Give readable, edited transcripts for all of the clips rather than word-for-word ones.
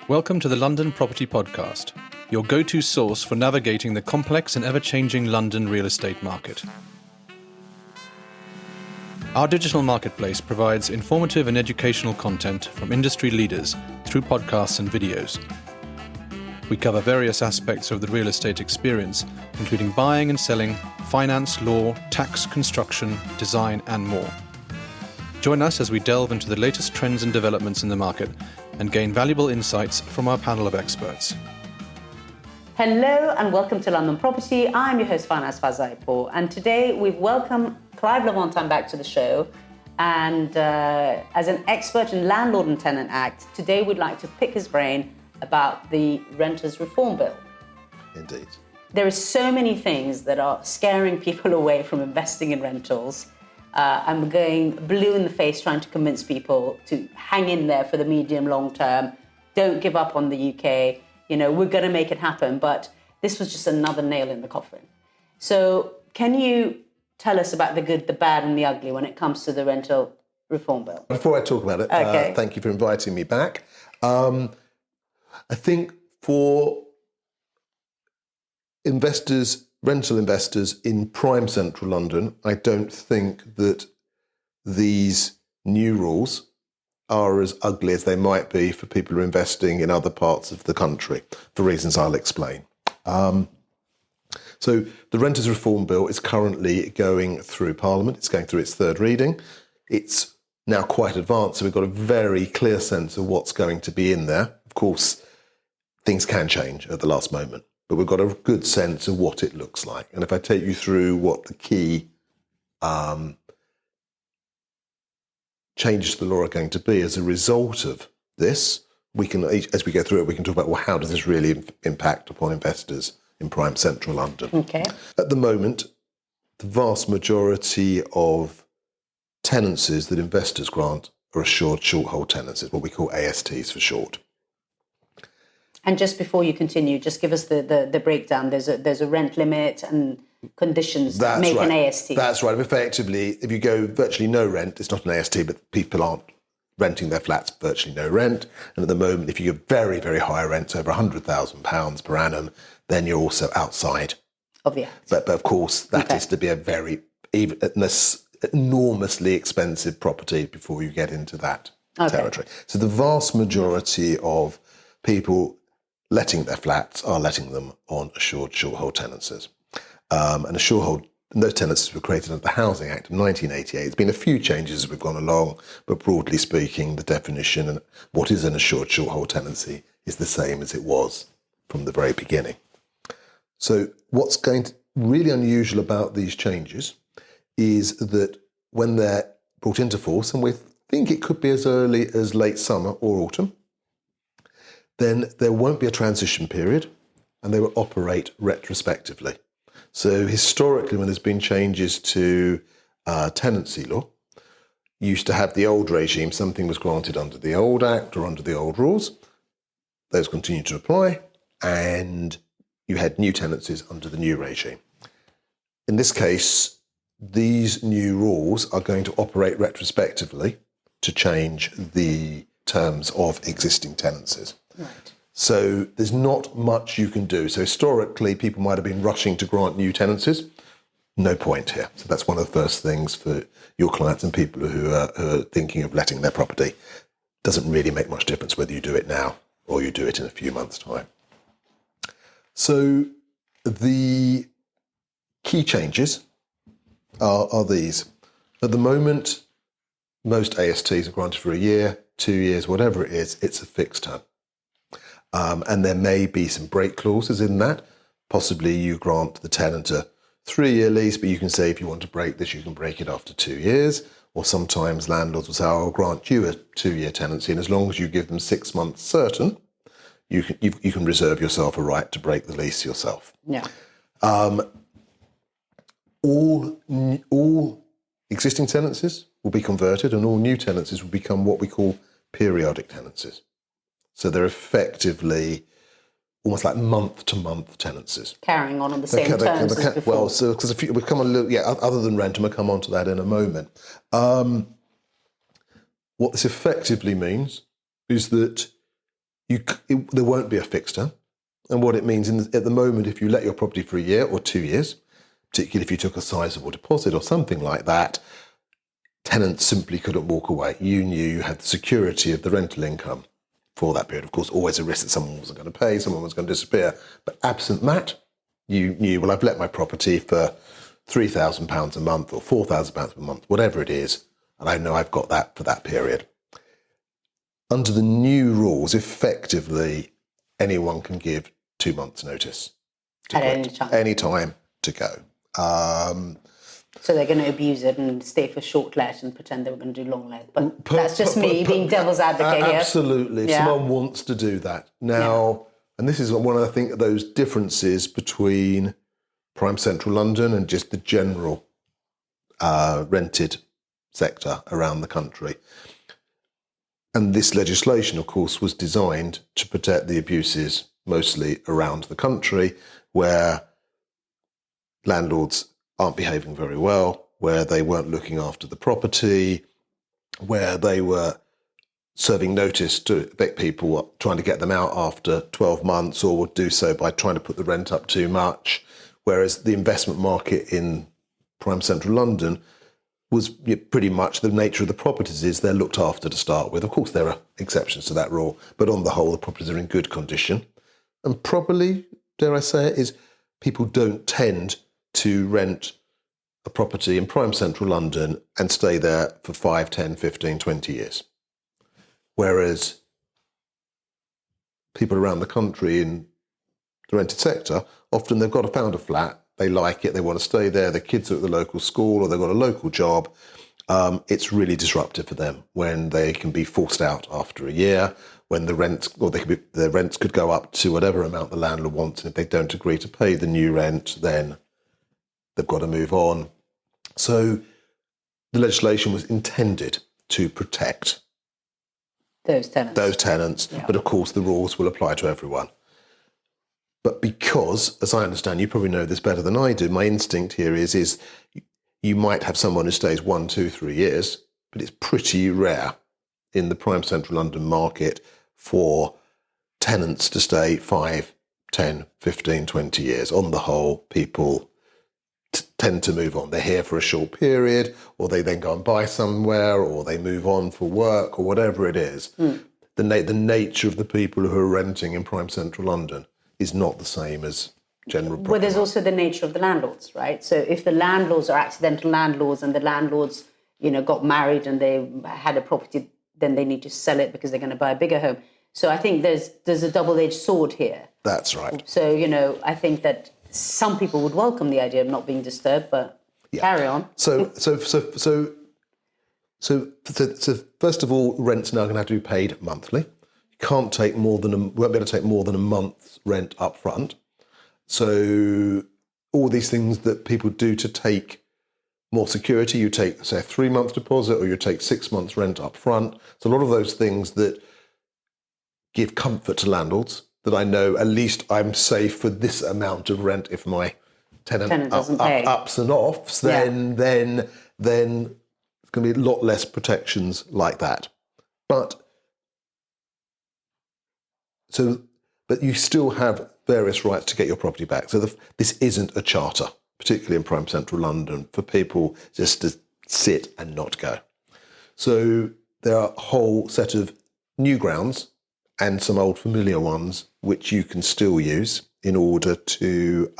Welcome to the London Property Podcast, your go-to source for navigating the complex and ever-changing London real estate market. Our digital marketplace provides informative and educational content from industry leaders through podcasts and videos. We cover various aspects of the real estate experience, including buying and selling, finance, law, tax, construction, design, and more. Join us as we delve into the latest trends and developments in the market and gain valuable insights from our panel of experts. Hello and welcome to London Property. I'm your host, Farnaz Fazaipour, and today we've welcomed Clive Levantin back to the show. And as an expert in Landlord and Tenant Act, today we'd like to pick his brain about the Renters Reform Bill. Indeed. There are so many things that are scaring people away from investing in rentals. I'm going blue in the face trying to convince people to hang in there for the medium long term. Don't give up on the UK. You know, we're going to make it happen. But this was just another nail in the coffin. So can you tell us about the good, the bad and the ugly when it comes to the Rental Reform Bill? Before I talk about it, thank you for inviting me back. I think for investors, rental investors in prime central London, I don't think that these new rules are as ugly as they might be for people who are investing in other parts of the country, for reasons I'll explain. So the Renters Reform Bill is currently going through Parliament. It's going through its third reading. It's now quite advanced, so we've got a very clear sense of what's going to be in there. Of course, things can change at the last moment, but we've got a good sense of what it looks like. And if I take you through what the key changes to the law are going to be as a result of this, we can, as we go through it, we can talk about, well, how does this really impact upon investors in prime central London? Okay. At the moment, the vast majority of tenancies that investors grant are assured short hold tenancies, what we call ASTs for short. And just before you continue, just give us the breakdown. There's a rent limit and conditions that make an AST. That's right. Effectively, if you go virtually no rent, it's not an AST, but people aren't renting their flats virtually no rent. And at the moment, if you give very, very high rents, over £100,000 per annum, then you're also outside of the act. But of course, that is to be a very enormously expensive property before you get into that territory. So the vast majority of people letting their flats are letting them on assured short hold tenancies. And those tenancies were created under the Housing Act of 1988. There's been a few changes as we've gone along, but broadly speaking, the definition and what is an assured short hold tenancy is the same as it was from the very beginning. So what's really unusual about these changes is that when they're brought into force, and we think it could be as early as late summer or autumn, then there won't be a transition period and they will operate retrospectively. So historically, when there's been changes to tenancy law, you used to have the old regime, something was granted under the old act or under the old rules, those continue to apply, and you had new tenancies under the new regime. In this case, these new rules are going to operate retrospectively to change the terms of existing tenancies. Right. So there's not much you can do. So historically, people might have been rushing to grant new tenancies. No point here. So that's one of the first things for your clients and people who are thinking of letting their property. Doesn't really make much difference whether you do it now or you do it in a few months' time. So the key changes are these. At the moment, most ASTs are granted for a year, 2 years, whatever it is, it's a fixed term. And there may be some break clauses in that. Possibly you grant the tenant a 3-year lease, but you can say if you want to break this, you can break it after 2 years. Or sometimes landlords will say, I'll grant you a 2-year tenancy, and as long as you give them 6 months certain, you can reserve yourself a right to break the lease yourself. Yeah. All existing tenancies will be converted, and all new tenancies will become what we call periodic tenancies. So they're effectively almost like month-to-month tenancies. Carrying on the same terms as before. Well, so because we'll come on, other than rent, and we'll come on to that in a moment. What this effectively means is that there won't be a fixed term. And what it means at the moment, if you let your property for a year or 2 years, particularly if you took a sizable deposit or something like that, tenants simply couldn't walk away. You knew you had the security of the rental income for that period. Of course, always a risk that someone wasn't going to pay, someone was going to disappear. But absent that, you knew, well, I've let my property for £3,000 a month or £4,000 a month, whatever it is, and I know I've got that for that period. Under the new rules, effectively, anyone can give 2 months' notice to At quit. any time. Any time to go. So they're going to abuse it and stay for short let and pretend they were going to do long let. But that's just me being devil's advocate here. Absolutely. If someone wants to do that. Now, and this is one of, I think, those differences between prime central London and just the general rented sector around the country. And this legislation, of course, was designed to protect the abuses mostly around the country where landlords aren't behaving very well, where they weren't looking after the property, where they were serving notice to evict people, trying to get them out after 12 months, or would do so by trying to put the rent up too much. Whereas the investment market in prime central London was pretty much the nature of the properties is they're looked after to start with. Of course, there are exceptions to that rule, but on the whole, the properties are in good condition. And probably, dare I say it, is people don't tend to rent a property in prime central London and stay there for 5, 10, 15, 20 years. Whereas people around the country in the rented sector, often they've found a flat, they like it, they want to stay there, their kids are at the local school or they've got a local job. It's really disruptive for them when they can be forced out after a year, when the rents could go up to whatever amount the landlord wants, and if they don't agree to pay the new rent, then they've got to move on. So the legislation was intended to protect those tenants. Yeah. But of course the rules will apply to everyone. But because, as I understand, you probably know this better than I do, my instinct here is you might have someone who stays 1, 2, 3 years, but it's pretty rare in the prime central London market for tenants to stay 5, 10, 15, 20 years. On the whole, people tend to move on. They're here for a short period, or they then go and buy somewhere, or they move on for work, or whatever it is. The nature of the people who are renting in prime central London is not the same as general property. Well, there's also the nature of the landlords, right? So if the landlords are accidental landlords and the landlords, got married and they had a property, then they need to sell it because they're going to buy a bigger home. So I think there's a double-edged sword here. That's right. So, I think that some people would welcome the idea of not being disturbed, but carry on. So first of all, rent's now going to have to be paid monthly. You won't be able to take more than a month's rent up front. So all these things that people do to take more security, you take, say, a 3-month deposit, or you take 6 months rent up front. So a lot of those things that give comfort to landlords, that I know at least I'm safe for this amount of rent if my tenant doesn't pay. ups and offs, then there's going to be a lot less protections like that. But you still have various rights to get your property back. So this isn't a charter, particularly in prime central London, for people just to sit and not go. So there are a whole set of new grounds and some old familiar ones which you can still use in order to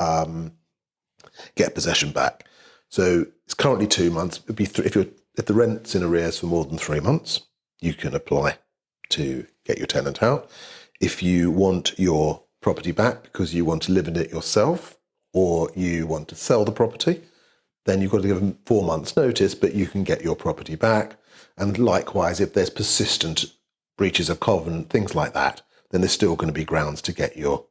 get possession back. So it's currently 2 months. It'd be if the rent's in arrears for more than 3 months, you can apply to get your tenant out. If you want your property back because you want to live in it yourself, or you want to sell the property, then you've got to give them 4 months' notice, but you can get your property back. And likewise, if there's persistent breaches of covenant, things like that, then there's still going to be grounds to get your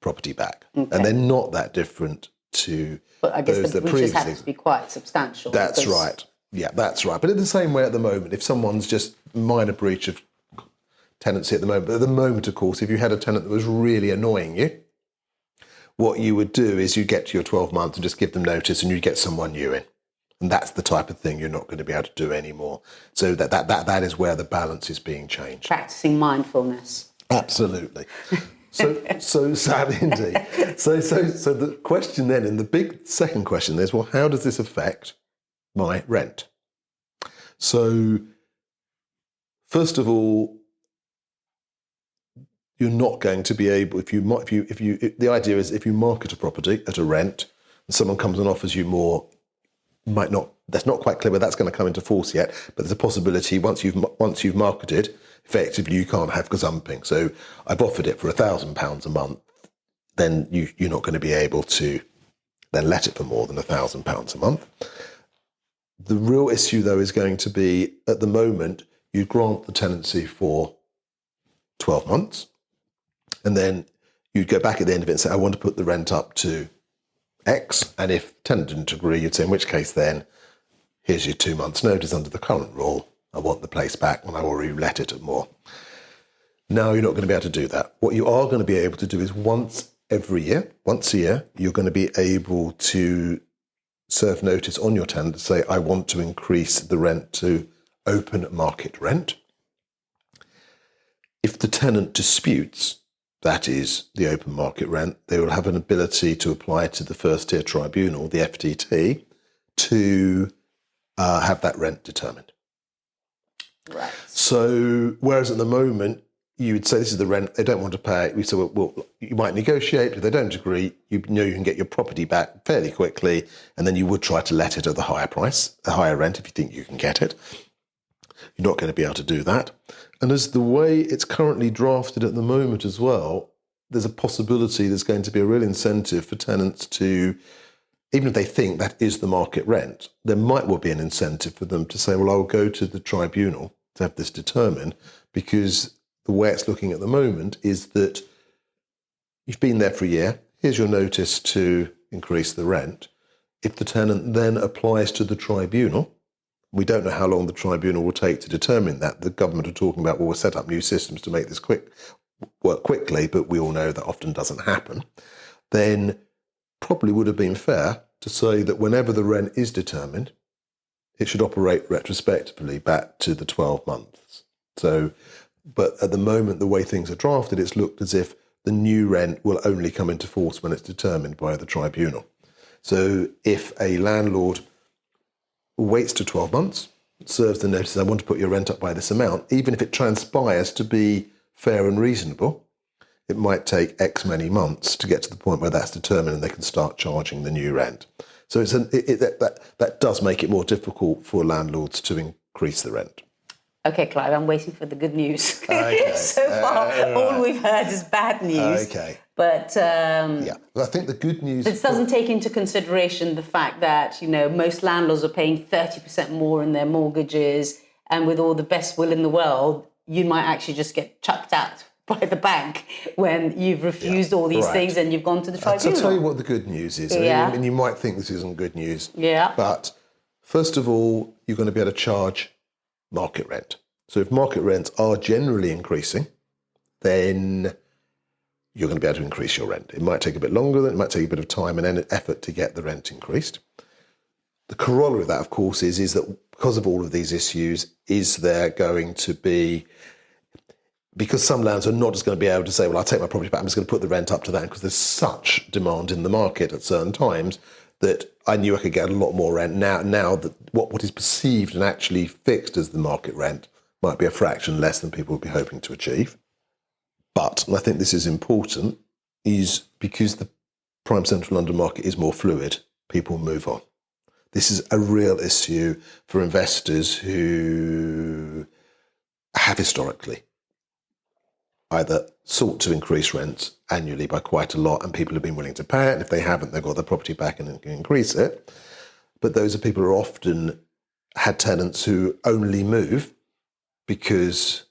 property back. Okay. And they're not that different to but I guess those the breaches have to be quite substantial. That's right. Yeah, that's right. But in the same way at the moment, if someone's just minor breach of tenancy at the moment, of course, if you had a tenant that was really annoying you, what you would do is you get to your 12 months and just give them notice and you get someone new in. And that's the type of thing you're not going to be able to do anymore. So that is where the balance is being changed. Practicing mindfulness. Absolutely. So sad indeed. So the question then, and the big second question is, well, how does this affect my rent? So first of all, you're not going to be able, the idea is if you market a property at a rent and someone comes and offers you more, that's not quite clear whether that's going to come into force yet, but there's a possibility once you've marketed, effectively you can't have gazumping. So I've offered it for £1,000 a month, then you're not going to be able to then let it for more than £1,000 a month. The real issue though is going to be, at the moment, you grant the tenancy for 12 months, and then you'd go back at the end of it and say, I want to put the rent up to X, and if the tenant didn't agree, you'd say, in which case then, here's your 2 months notice under the current rule. I want the place back when I already let it at more. Now you're not going to be able to do that. What you are going to be able to do is once a year, you're going to be able to serve notice on your tenant to say, I want to increase the rent to open market rent. If the tenant disputes, that is the open market rent, they will have an ability to apply to the first tier tribunal, the FTT, to have that rent determined. Right. So, whereas at the moment, you would say this is the rent, they don't want to pay. We say, well, you might negotiate, but if they don't agree, you know you can get your property back fairly quickly, and then you would try to let it at the higher price, a higher rent if you think you can get it. You're not going to be able to do that. And as the way it's currently drafted at the moment as well, there's a possibility there's going to be a real incentive for tenants to, even if they think that is the market rent, there might well be an incentive for them to say, well, I'll go to the tribunal to have this determined, because the way it's looking at the moment is that you've been there for a year, here's your notice to increase the rent. If the tenant then applies to the tribunal, we don't know how long the tribunal will take to determine that. The government are talking about, well, we'll set up new systems to make this work quickly, but we all know that often doesn't happen. Then probably would have been fair to say that whenever the rent is determined, it should operate retrospectively back to the 12 months. So, but at the moment, the way things are drafted, it's looked as if the new rent will only come into force when it's determined by the tribunal. So if a landlord waits to 12 months, serves the notice, I want to put your rent up by this amount, even if it transpires to be fair and reasonable, it might take X many months to get to the point where that's determined and they can start charging the new rent. So that does make it more difficult for landlords to increase the rent. Okay, Clive, I'm waiting for the good news. Okay. So far, all we've heard is bad news. Okay. But yeah, well, I think the good news... This doesn't take into consideration the fact that, most landlords are paying 30% more in their mortgages, and with all the best will in the world, you might actually just get chucked out by the bank when you've refused all these things and you've gone to the tribunal. I'll tell you what the good news is. Yeah. I mean, you might think this isn't good news. Yeah. But first of all, you're going to be able to charge market rent. So if market rents are generally increasing, then you're going to be able to increase your rent. It might take a bit longer, it might take a bit of time and effort to get the rent increased. The corollary of that, of course, is that because of all of these issues, is there going to be, because some landlords are not just going to be able to say, well, I'll take my property back, I'm just going to put the rent up to that, because there's such demand in the market at certain times that I knew I could get a lot more rent. Now that what is perceived and actually fixed as the market rent might be a fraction less than people would be hoping to achieve. But, and I think this is important, is because the prime central London market is more fluid, people move on. This is a real issue for investors who have historically either sought to increase rents annually by quite a lot and people have been willing to pay it, and if they haven't, they've got their property back and can increase it. But those are people who are often had tenants who only move because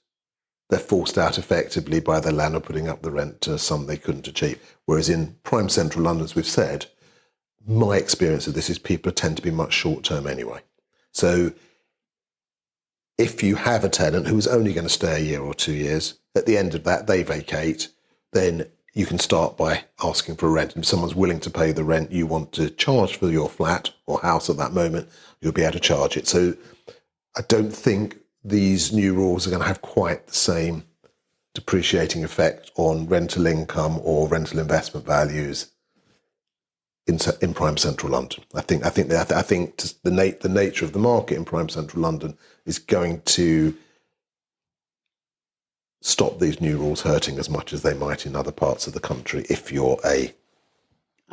they're forced out effectively by their landlord putting up the rent to a sum they couldn't achieve. Whereas in prime central London, as we've said, my experience of this is people tend to be much short-term anyway. So if you have a tenant who is only going to stay a year or 2 years, at the end of that, they vacate, then you can start by asking for a rent. If someone's willing to pay the rent you want to charge for your flat or house at that moment, you'll be able to charge it. So I don't think these new rules are going to have quite the same depreciating effect on rental income or rental investment values in prime central London. I think the nature of the market in prime central London is going to stop these new rules hurting as much as they might in other parts of the country if you're a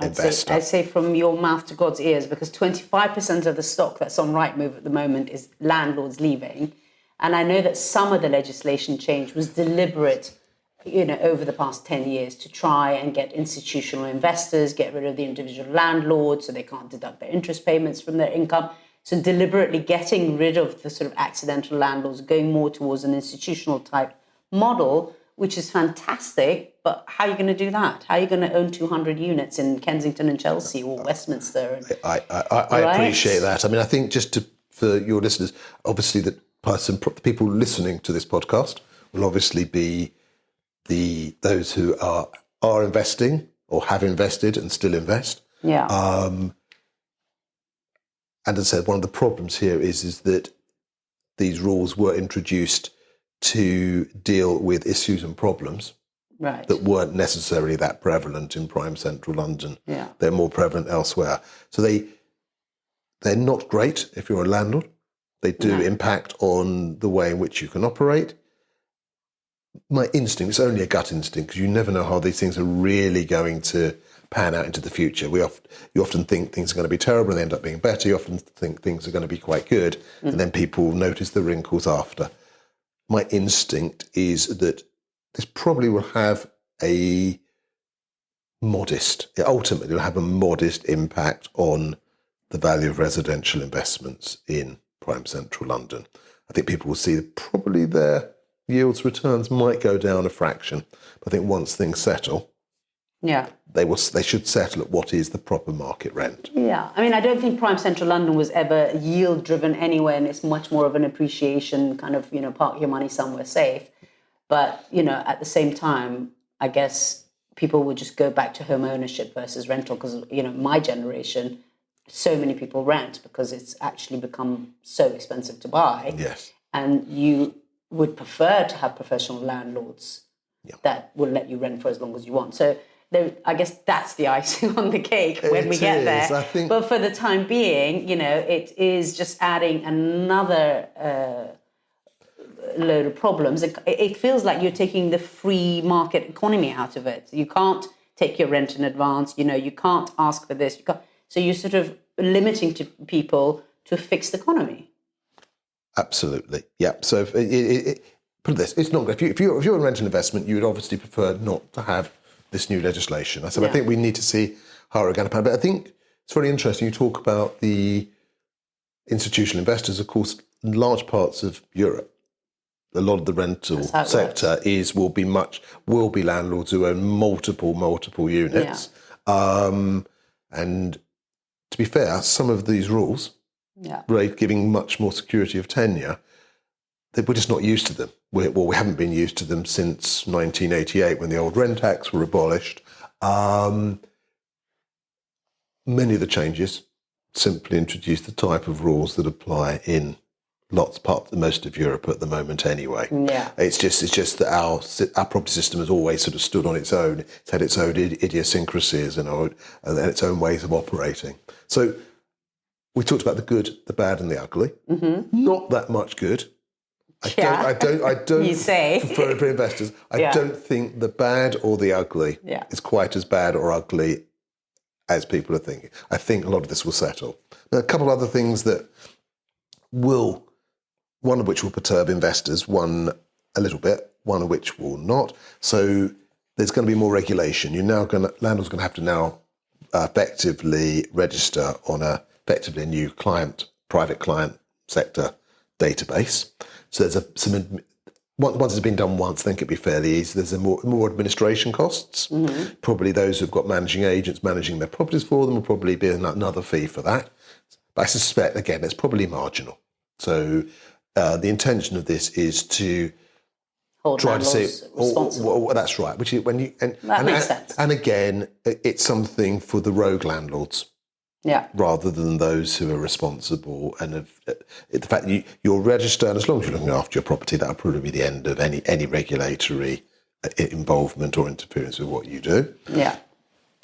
investor. I'd say from your mouth to God's ears, because 25% of the stock that's on Rightmove at the moment is landlords leaving. And I know that some of the legislation change was deliberate, over the past 10 years to try and get institutional investors, get rid of the individual landlords so they can't deduct their interest payments from their income. So deliberately getting rid of the sort of accidental landlords, going more towards an institutional type model, which is fantastic. But how are you going to do that? How are you going to own 200 units in Kensington and Chelsea or Westminster? I appreciate that. I mean, I think for your listeners, obviously the people listening to this podcast will obviously be those who are investing or have invested and still invest. Yeah. And as I said, one of the problems here is that these rules were introduced to deal with issues and problems that weren't necessarily that prevalent in prime central London. Yeah. They're more prevalent elsewhere. So they're not great if you're a landlord. They do impact on the way in which you can operate. My instinct, it's only a gut instinct, because you never know how these things are really going to pan out into the future. You often think things are going to be terrible and they end up being better. You often think things are going to be quite good, and then people notice the wrinkles after. My instinct is that this probably will have ultimately will have a modest impact on the value of residential investments in prime central London. I think people will see that probably their yields returns might go down a fraction. But I think once things settle, they should settle at what is the proper market rent. Yeah, I mean, I don't think prime central London was ever yield driven anyway, and it's much more of an appreciation kind of, park your money somewhere safe. But, at the same time, I guess people would just go back to home ownership versus rental because, my generation, so many people rent because it's actually become so expensive to buy. Yes. And you would prefer to have professional landlords that will let you rent for as long as you want. So I guess that's the icing on the cake when we get there. But for the time being, it is just adding another load of problems. It feels like you're taking the free market economy out of it. You can't take your rent in advance. You can't ask for this. So you're sort of limiting to people to a fixed economy. Absolutely, yeah. So put it this: it's not good. If you're a rental investment, you would obviously prefer not to have this new legislation. I think we need to see how it's going to pan. But I think it's very interesting. You talk about the institutional investors. Of course, in large parts of Europe, a lot of the rental sector will be landlords who own multiple units. Yeah. And to be fair, some of these rules, giving much more security of tenure, we're just not used to them. We haven't been used to them since 1988 when the old rent tax were abolished. Many of the changes simply introduce the type of rules that apply in most of Europe at the moment anyway. Yeah. It's just that our property system has always sort of stood on its own. It's had its own idiosyncrasies and its own ways of operating. So we talked about the good, the bad and the ugly. Mm-hmm. Not that much good. I don't you say. for investors, I don't think the bad or the ugly is quite as bad or ugly as people are thinking. I think a lot of this will settle. There are a couple of other things that one of which will perturb investors, one a little bit, one of which will not. So there's going to be more regulation. Landlords are going to have to now effectively register on effectively a new private client sector database. So there's once it's been done once, I think it'd be fairly easy. There's more administration costs. Mm-hmm. Probably those who've got managing agents managing their properties for them will probably be another fee for that. But I suspect, again, it's probably marginal. So the intention of this is to hold try to see landlords responsible. that's right. Which is when you That makes sense. And again, it's something for the rogue landlords. Yeah. Rather than those who are responsible, and the fact that you're registered, and as long as you're looking after your property, that'll probably be the end of any regulatory involvement or interference with what you do. Yeah.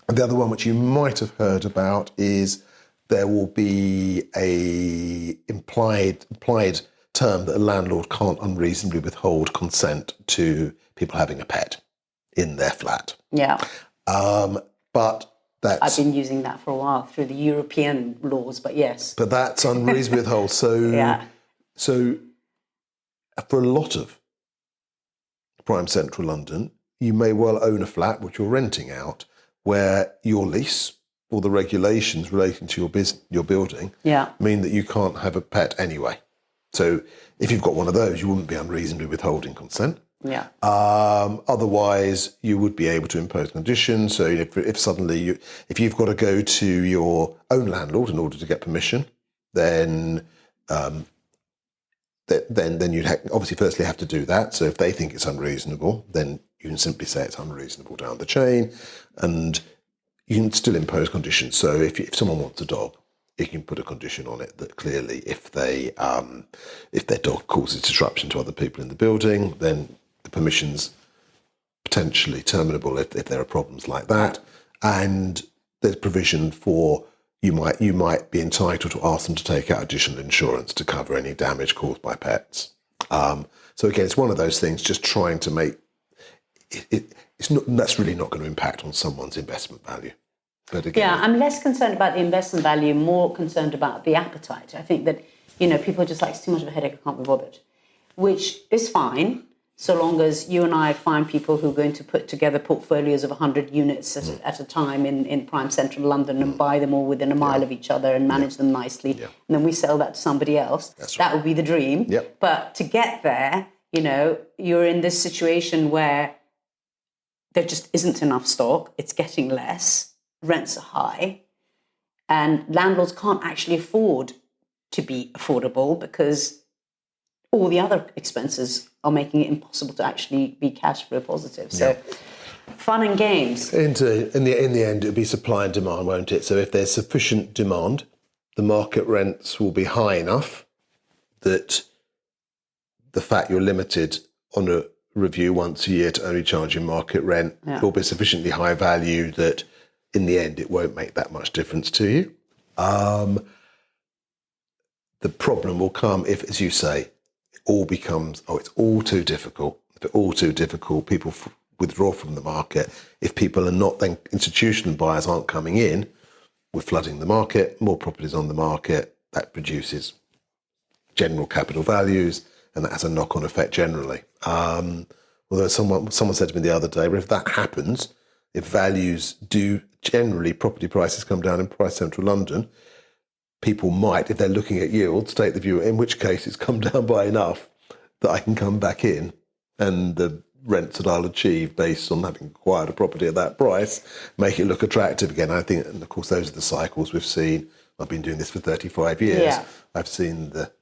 And the other one, which you might have heard about, is there will be a implied term that a landlord can't unreasonably withhold consent to people having a pet in their flat. Yeah. But I've been using that for a while through the European laws, but yes. But that's unreasonably withhold. So, so for a lot of prime central London, you may well own a flat which you're renting out, where your lease or the regulations relating to your building mean that you can't have a pet anyway. So if you've got one of those, you wouldn't be unreasonably withholding consent. Yeah. Otherwise, you would be able to impose conditions. So if suddenly if you've got to go to your own landlord in order to get permission, then you'd obviously firstly have to do that. So if they think it's unreasonable, then you can simply say it's unreasonable down the chain, and you can still impose conditions. So if someone wants a dog, you can put a condition on it that clearly if their dog causes disruption to other people in the building, then the permission's potentially terminable if there are problems like that. And there's provision for you might be entitled to ask them to take out additional insurance to cover any damage caused by pets. So again, it's one of those things, just trying to make that's really not going to impact on someone's investment value. But again, I'm less concerned about the investment value, more concerned about the appetite. I think that, people are just like, it's too much of a headache, I can't be bothered, which is fine, so long as you and I find people who are going to put together portfolios of 100 units at a time in prime central London and buy them all within a mile of each other and manage them nicely. Yeah. And then we sell that to somebody else. That would be the dream. Yep. But to get there, you're in this situation where there just isn't enough stock. It's getting less. Rents are high. And landlords can't actually afford to be affordable because all the other expenses are making it impossible to actually be cash flow positive. So fun and games. In the end, it'll be supply and demand, won't it? So if there's sufficient demand, the market rents will be high enough that the fact you're limited on a review once a year to only charging market rent will be sufficiently high value that in the end it won't make that much difference to you. The problem will come if, as you say, it all becomes, it's all too difficult. If it's all too difficult, people withdraw from the market. If people are not, then institutional buyers aren't coming in, we're flooding the market, more properties on the market, that produces general capital values, and that has a knock-on effect generally. Although someone said to me the other day, well, if that happens, if values do generally, property prices come down in price central London, people might, if they're looking at yields, take the view, in which case it's come down by enough that I can come back in and the rents that I'll achieve based on having acquired a property at that price make it look attractive again. I think, and of course, those are the cycles we've seen. I've been doing this for 35 years. Yeah. I've seen the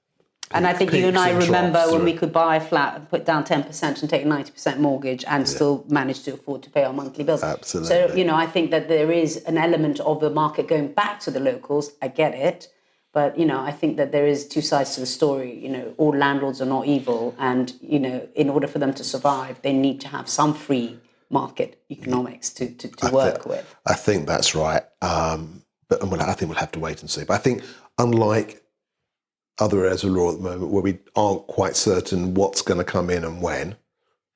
and I think you and I remember when we could buy a flat and put down 10% and take 90% mortgage and still manage to afford to pay our monthly bills. Absolutely. So, I think that there is an element of the market going back to the locals. I get it. But, I think that there is two sides to the story. All landlords are not evil. And, in order for them to survive, they need to have some free market economics to work with. I think that's right. But I think we'll have to wait and see. But I think unlike other areas of law at the moment where we aren't quite certain what's going to come in and when,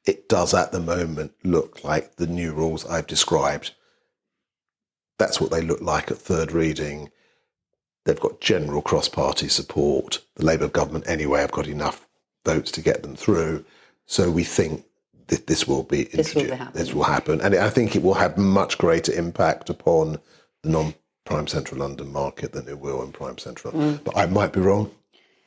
it does at the moment look like the new rules I've described. That's what they look like at third reading. They've got general cross-party support. The Labour government anyway have got enough votes to get them through. So we think that this will be introduced. This will happen. And I think it will have much greater impact upon the non-prime central London market than it will in prime central London. But I might be wrong.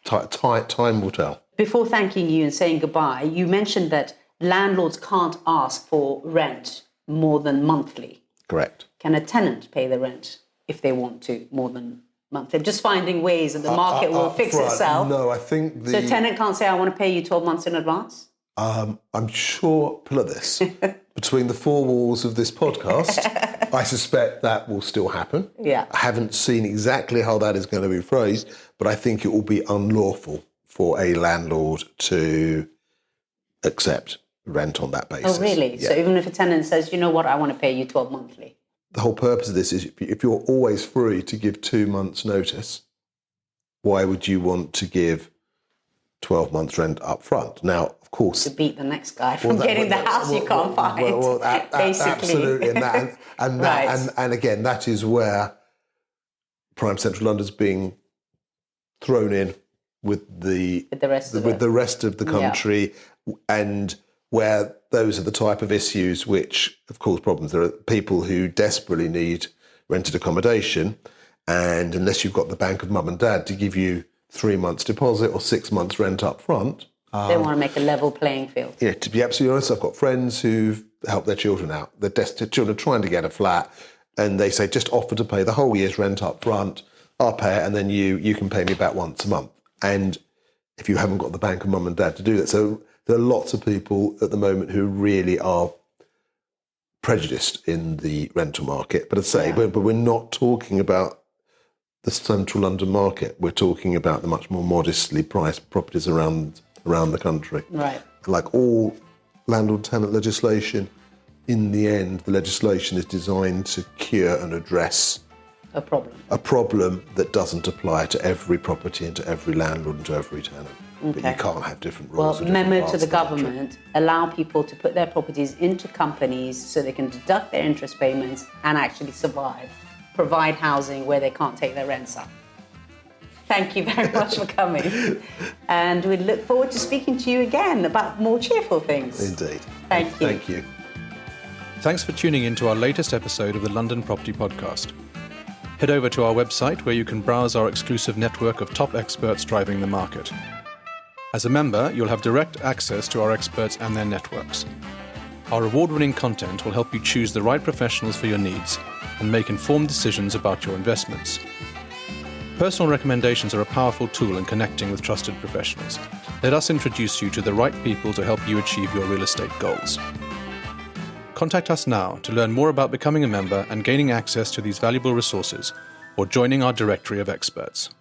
Time will tell. Before thanking you and saying goodbye, you mentioned that landlords can't ask for rent more than monthly. Correct. Can a tenant pay the rent if they want to more than monthly? Just finding ways that the market will fix itself. No, I think So a tenant can't say, I want to pay you 12 months in advance? I'm sure, put it this, between the four walls of this podcast, I suspect that will still happen. Yeah. I haven't seen exactly how that is going to be phrased, but I think it will be unlawful for a landlord to accept rent on that basis. Oh, really? Yeah. So even if a tenant says, you know what, I want to pay you 12 monthly. The whole purpose of this is if you're always free to give 2 months' notice, why would you want to give 12 months rent up front? Now, of course, To beat the next guy from getting the house you can't find, basically. Absolutely. Right. And again, that is where prime central London's being thrown in with the rest of the country, and where those are the type of issues which have caused problems. There are people who desperately need rented accommodation, and unless you've got the bank of mum and dad to give you 3 months deposit or 6 months rent up front, they want to make a level playing field. yeah, to be absolutely honest, I've got friends who've helped their children out. Their children are trying to get a flat, and they say, just offer to pay the whole year's rent up front. I'll pay it, and then you can pay me back once a month. And if you haven't got the bank of mum and dad to do that, so there are lots of people at the moment who really are prejudiced in the rental market. But I'd say, but we're not talking about the central London market. We're talking about the much more modestly priced properties around the country. Right. Like all landlord-tenant legislation, in the end, the legislation is designed to cure and address A problem. a problem that doesn't apply to every property and to every landlord and to every tenant. But you can't have different rules. Well, for different memo parts to the of country. government, allow people to put their properties into companies so they can deduct their interest payments and actually survive. Provide housing where they can't take their rents up. Thank you very much for coming. And we look forward to speaking to you again about more cheerful things. Indeed. Thank you. Thank you. Thanks for tuning in to our latest episode of the London Property Podcast. Head over to our website where you can browse our exclusive network of top experts driving the market. As a member, you'll have direct access to our experts and their networks. Our award-winning content will help you choose the right professionals for your needs and make informed decisions about your investments. Personal recommendations are a powerful tool in connecting with trusted professionals. Let us introduce you to the right people to help you achieve your real estate goals. Contact us now to learn more about becoming a member and gaining access to these valuable resources, or joining our directory of experts.